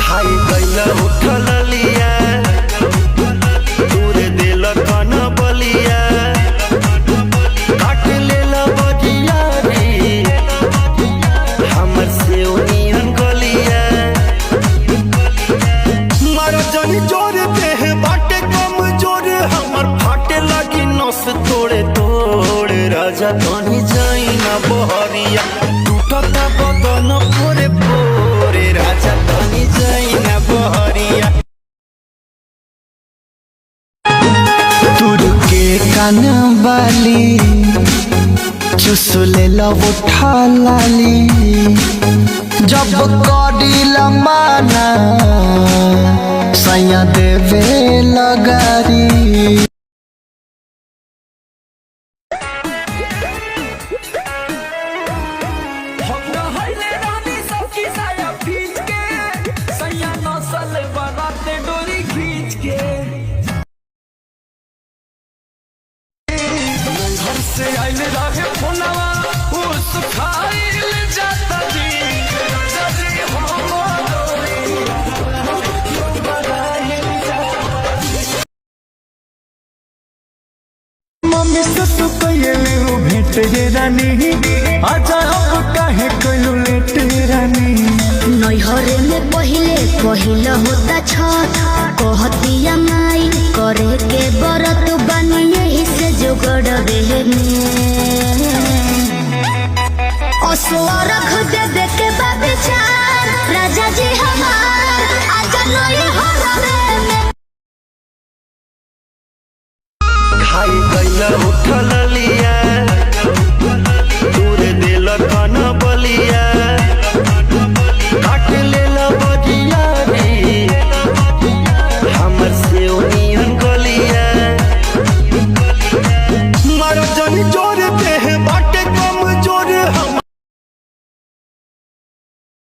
खाई गईला उठल लिया दूर दिल कन बलिया काट लेला बजिया रे हमर से ओनियन गलिया मारा जनी जोर देह बाटे कम जोर हमर फाटे लगी नस तोड़े तोड़ राजा तनी जाई ना बहरिया टूटता बदन पोरे पोरे राजा तनी जाई ना बहरिया तुर के कान वाली चुसले लव उठा लाली जब करीला माना सैया देवे लगारी से आइले रहे फोनवा उस खाइल जाता जी राजा जी मम्मी से तो कइले हो भेंट रे रानी आजा अब काहे कइलू लेट रानी नैहरे में पहिले होता छठ कहतिया माई करे के बरत बनी यही से जुगड़ देने रख दे के बाबे चार राजा जी हमार आजा नैहरे में खाई गईला उठल